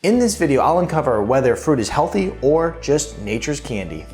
In this video, I'll uncover whether fruit is healthy or just nature's candy.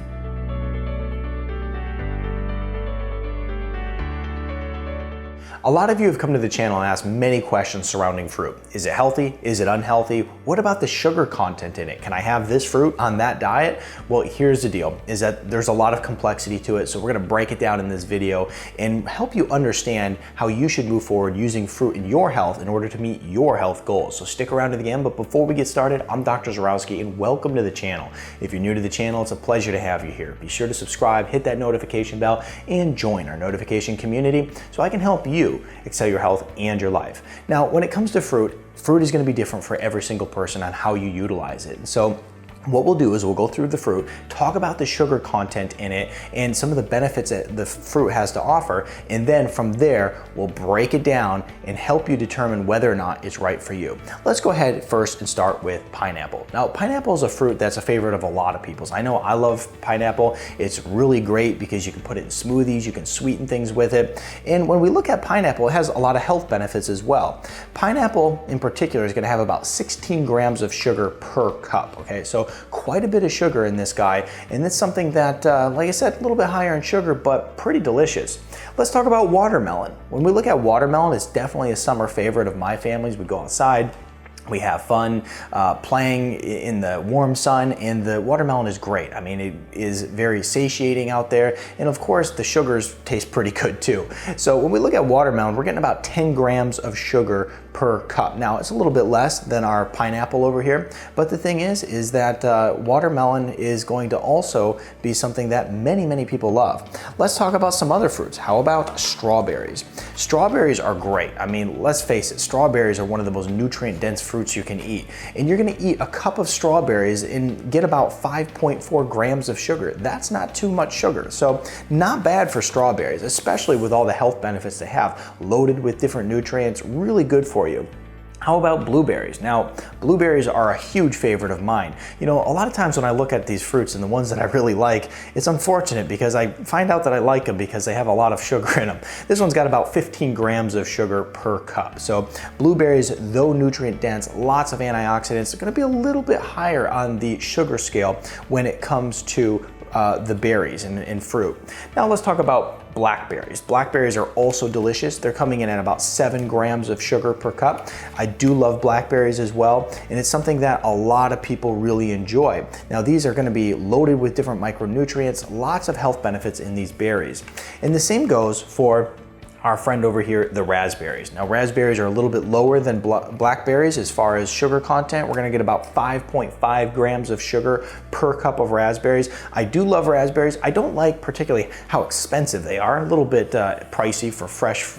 A lot of you have come to the channel and asked many questions surrounding fruit. Is it healthy? Is it unhealthy? What about the sugar content in it? Can I have this fruit on that diet? Well, here's the deal, is that there's a lot of complexity to it, so we're gonna break it down in this video and help you understand how you should move forward using fruit in your health in order to meet your health goals. So stick around to the end, but before we get started, I'm Dr. Zyrowski and welcome to the channel. If you're new to the channel, it's a pleasure to have you here. Be sure to subscribe, hit that notification bell, and join our notification community so I can help you excel your health and your life. Now, when it comes to fruit is going to be different for every single person on how you utilize it. So what we'll do is we'll go through the fruit, talk about the sugar content in it and some of the benefits that the fruit has to offer, and then from there we'll break it down and help you determine whether or not it's right for you. Let's go ahead first and start with pineapple. Now, pineapple is a fruit that's a favorite of a lot of people's. I know I love pineapple. It's really great because you can put it in smoothies, you can sweeten things with it. And when we look at pineapple, it has a lot of health benefits as well. Pineapple in particular is going to have about 16 grams of sugar per cup, okay? So quite a bit of sugar in this guy, and it's something that, like I said, a little bit higher in sugar, but pretty delicious. Let's talk about watermelon. When we look at watermelon, it's definitely a summer favorite of my family's. We go outside, we have fun playing in the warm sun, and the watermelon is great. I mean, it is very satiating out there, and of course the sugars taste pretty good too. So when we look at watermelon, we're getting about 10 grams of sugar per cup. Now, it's a little bit less than our pineapple over here, but the thing is that watermelon is going to also be something that many people love. Let's talk about some other fruits. How about strawberries? Strawberries are great. I mean, let's face it, strawberries are one of the most nutrient-dense fruits you can eat. And you're gonna eat a cup of strawberries and get about 5.4 grams of sugar. That's not too much sugar. So not bad for strawberries, especially with all the health benefits they have. Loaded with different nutrients, really good for you. How about blueberries? Now, blueberries are a huge favorite of mine. You know, a lot of times when I look at these fruits and the ones that I really like, it's unfortunate because I find out that I like them because they have a lot of sugar in them. This one's got about 15 grams of sugar per cup. So blueberries, though nutrient dense, lots of antioxidants, are gonna be a little bit higher on the sugar scale when it comes to the berries and fruit. Now let's talk about blackberries. Blackberries are also delicious. They're coming in at about 7 grams of sugar per cup. I do love blackberries as well, and it's something that a lot of people really enjoy. Now, these are going to be loaded with different micronutrients, lots of health benefits in these berries. And the same goes for our friend over here, the raspberries. Now, raspberries are a little bit lower than blackberries as far as sugar content. We're gonna get about 5.5 grams of sugar per cup of raspberries. I do love raspberries. I don't like particularly how expensive they are, a little bit pricey for fresh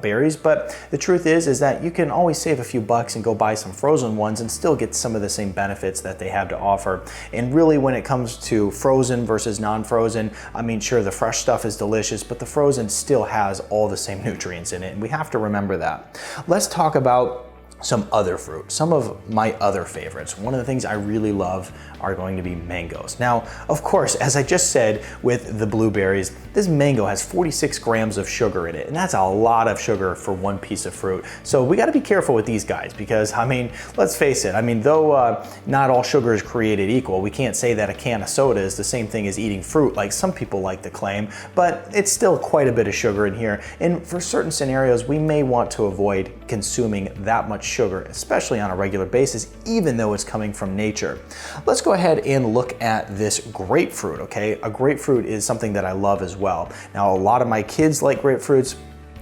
berries, but the truth is that you can always save a few bucks and go buy some frozen ones and still get some of the same benefits that they have to offer. And really, when it comes to frozen versus non-frozen, I mean, sure, the fresh stuff is delicious, but the frozen still has all the same nutrients in it, and we have to remember that. Let's talk about some other fruit, some of my other favorites. One of the things I really love are going to be mangoes. Now, of course, as I just said with the blueberries, this mango has 46 grams of sugar in it, and that's a lot of sugar for one piece of fruit. So we gotta be careful with these guys because, I mean, let's face it, I mean, though not all sugar is created equal, we can't say that a can of soda is the same thing as eating fruit like some people like to claim, but it's still quite a bit of sugar in here. And for certain scenarios, we may want to avoid consuming that much sugar, especially on a regular basis, even though it's coming from nature. Let's go ahead and look at this grapefruit, okay? A grapefruit is something that I love as well. Now, a lot of my kids like grapefruits,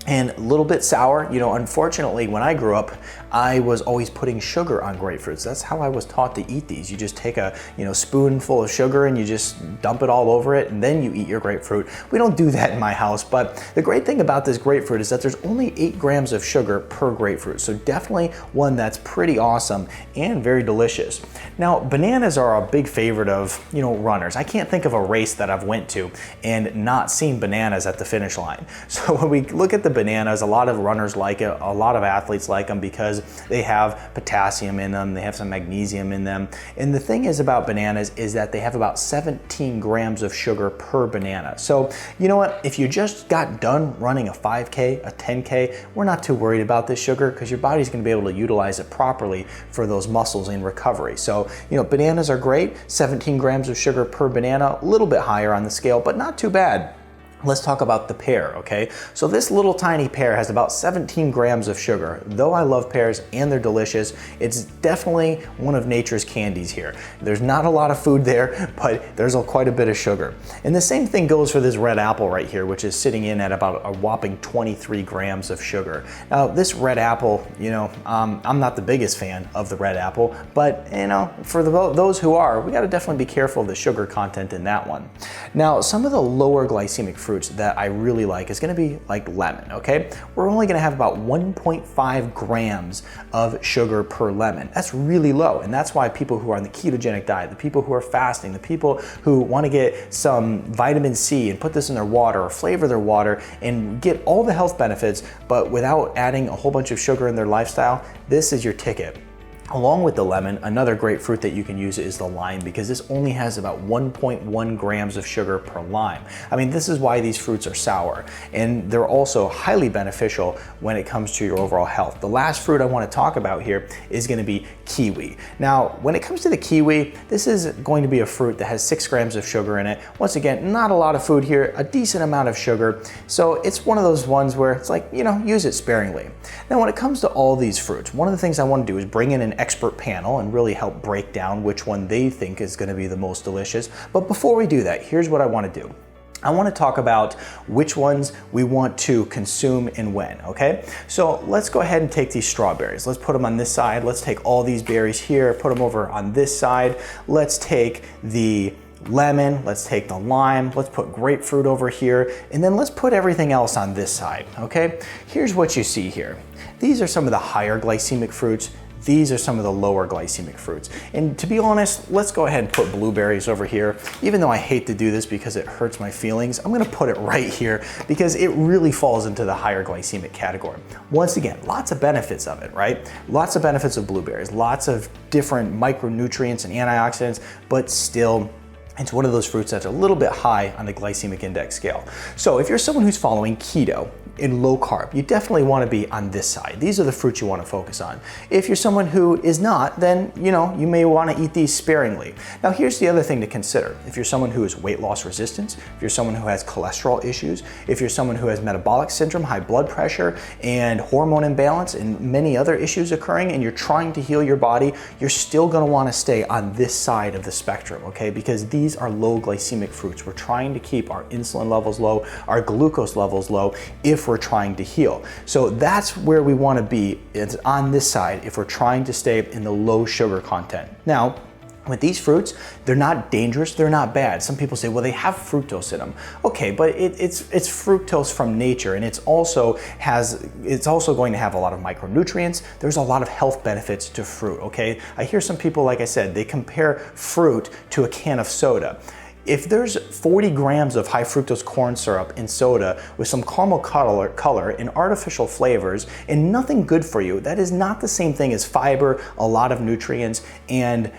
and a little bit sour. You know, unfortunately, when I grew up, I was always putting sugar on grapefruits. That's how I was taught to eat these. You just take a spoonful of sugar and you just dump it all over it, and then you eat your grapefruit. We don't do that in my house, but the great thing about this grapefruit is that there's only 8 grams of sugar per grapefruit. So definitely one that's pretty awesome and very delicious. Now, bananas are a big favorite of, runners. I can't think of a race that I've went to and not seen bananas at the finish line. So when we look at the bananas, a lot of runners like it, a lot of athletes like them because because they have potassium in them, they have some magnesium in them. And the thing is about bananas is that they have about 17 grams of sugar per banana. So you know what, if you just got done running a 5K, a 10K, we're not too worried about this sugar because your body's going to be able to utilize it properly for those muscles in recovery. So, you know, bananas are great, 17 grams of sugar per banana, a little bit higher on the scale, but not too bad. Let's talk about the pear, okay? So this little tiny pear has about 17 grams of sugar. Though I love pears and they're delicious, it's definitely one of nature's candies here. There's not a lot of food there, but there's quite a bit of sugar. And the same thing goes for this red apple right here, which is sitting in at about a whopping 23 grams of sugar. Now this red apple, you know, I'm not the biggest fan of the red apple, but you know, for those who are, we gotta definitely be careful of the sugar content in that one. Now, some of the lower glycemic fruits that I really like is going to be like lemon, okay? We're only going to have about 1.5 grams of sugar per lemon. That's really low, and that's why people who are on the ketogenic diet, the people who are fasting, the people who want to get some vitamin C and put this in their water or flavor their water and get all the health benefits, but without adding a whole bunch of sugar in their lifestyle, this is your ticket. Along with the lemon, another great fruit that you can use is the lime because this only has about 1.1 grams of sugar per lime. I mean, this is why these fruits are sour, and they're also highly beneficial when it comes to your overall health. The last fruit I want to talk about here is going to be kiwi. Now, when it comes to the kiwi, this is going to be a fruit that has 6 grams of sugar in it. Once again, not a lot of food here, a decent amount of sugar. So it's one of those ones where it's like, you know, use it sparingly. Now, when it comes to all these fruits, one of the things I want to do is bring in an expert panel and really help break down which one they think is going to be the most delicious. But before we do that, here's what I want to do. I want to talk about which ones we want to consume and when, okay? So let's go ahead and take these strawberries. Let's put them on this side. Let's take all these berries here, put them over on this side. Let's take the lemon, let's take the lime, let's put grapefruit over here, and then let's put everything else on this side, okay? Here's what you see here. These are some of the higher glycemic fruits. These are some of the lower glycemic fruits. And to be honest, let's go ahead and put blueberries over here. Even though I hate to do this because it hurts my feelings, I'm gonna put it right here because it really falls into the higher glycemic category. Once again, lots of benefits of it, right? Lots of benefits of blueberries, lots of different micronutrients and antioxidants, but still, it's one of those fruits that's a little bit high on the glycemic index scale. So if you're someone who's following keto in low carb, you definitely want to be on this side. These are the fruits you want to focus on. If you're someone who is not, then you may want to eat these sparingly. Now here's the other thing to consider. If you're someone who has weight loss resistance, if you're someone who has cholesterol issues, if you're someone who has metabolic syndrome, high blood pressure, and hormone imbalance, and many other issues occurring, and you're trying to heal your body, you're still going to want to stay on this side of the spectrum, okay? Because these are low glycemic fruits. We're trying to keep our insulin levels low, our glucose levels low, if we're trying to heal. So that's where we want to be. It's on this side if we're trying to stay in the low sugar content. Now, with these fruits, they're not dangerous, they're not bad. Some people say, well, they have fructose in them. Okay, but it's fructose from nature, and it's also going to have a lot of micronutrients. There's a lot of health benefits to fruit, okay? I hear some people, like I said, they compare fruit to a can of soda. If there's 40 grams of high fructose corn syrup in soda with some caramel color and artificial flavors and nothing good for you, that is not the same thing as fiber, a lot of nutrients, and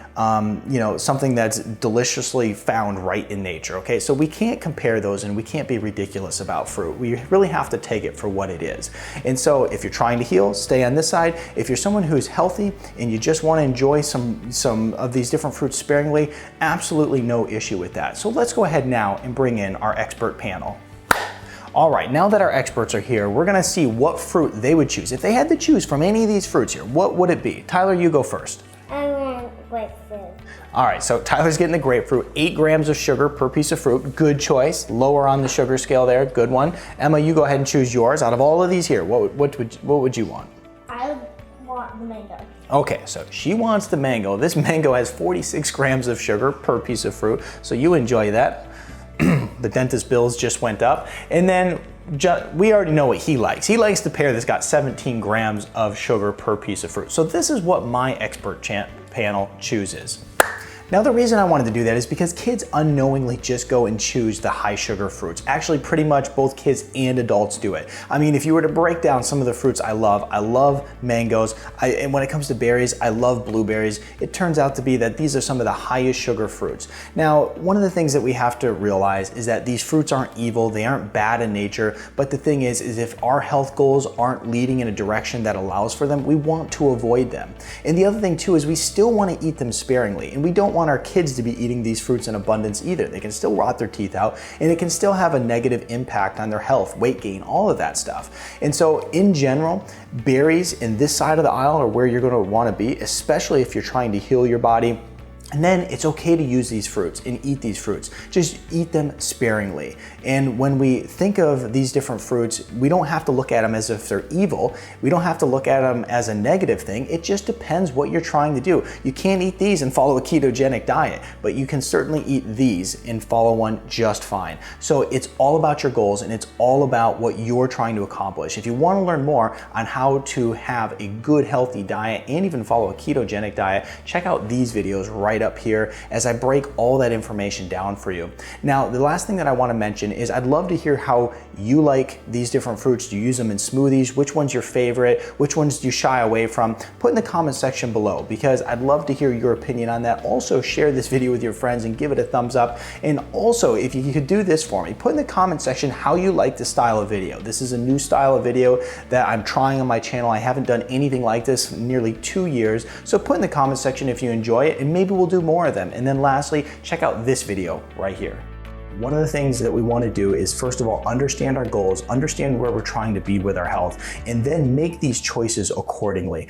something that's deliciously found right in nature, okay? So we can't compare those, and we can't be ridiculous about fruit. We really have to take it for what it is. And so if you're trying to heal, stay on this side. If you're someone who's healthy and you just want to enjoy some of these different fruits sparingly, absolutely no issue with that. So let's go ahead now and bring in our expert panel. All right, now that our experts are here, we're gonna see what fruit they would choose. If they had to choose from any of these fruits here, what would it be? Tyler, you go first. I want grapefruit. All right, so Tyler's getting the grapefruat, 8 grams of sugar per piece of fruit. Good choice, lower on the sugar scale there, good one. Emma, you go ahead and choose yours. Out of all of these here, what would you want? I want the mango. Okay, so she wants the mango. This mango has 46 grams of sugar per piece of fruit, so you enjoy that. The dentist bills just went up. And then we already know what he likes. He likes the pear that's got 17 grams of sugar per piece of fruit. So this is what my expert panel chooses. Now the reason I wanted to do that is because kids unknowingly just go and choose the high sugar fruits. Actually, pretty much both kids and adults do it. I mean, if you were to break down some of the fruits I love mangoes, and when it comes to berries, I love blueberries. It turns out to be that these are some of the highest sugar fruits. Now, one of the things that we have to realize is that these fruits aren't evil, they aren't bad in nature, but the thing is if our health goals aren't leading in a direction that allows for them, we want to avoid them. And the other thing too is we still want to eat them sparingly, and we don't want our kids to be eating these fruits in abundance either. They can still rot their teeth out, and it can still have a negative impact on their health, weight gain, all of that stuff. And so in general, berries in this side of the aisle are where you're going to want to be, especially if you're trying to heal your body. And then it's okay to use these fruits and eat these fruits. Just eat them sparingly. And when we think of these different fruits, we don't have to look at them as if they're evil. We don't have to look at them as a negative thing. It just depends what you're trying to do. You can't eat these and follow a ketogenic diet, but you can certainly eat these and follow one just fine. So it's all about your goals, and it's all about what you're trying to accomplish. If you want to learn more on how to have a good healthy diet and even follow a ketogenic diet, check out these videos right up here as I break all that information down for you. Now, the last thing that I want to mention is I'd love to hear how you like these different fruits. Do you use them in smoothies? Which one's your favorite? Which ones do you shy away from? Put in the comment section below, because I'd love to hear your opinion on that. Also, share this video with your friends and give it a thumbs up. And also, if you could do this for me, put in the comment section how you like the style of video. This is a new style of video that I'm trying on my channel. I haven't done anything like this in nearly 2 years. So put in the comment section if you enjoy it, and maybe we'll do more of them. And then lastly, check out this video right here. One of the things that we want to do is, first of all, understand our goals, understand where we're trying to be with our health, and then make these choices accordingly.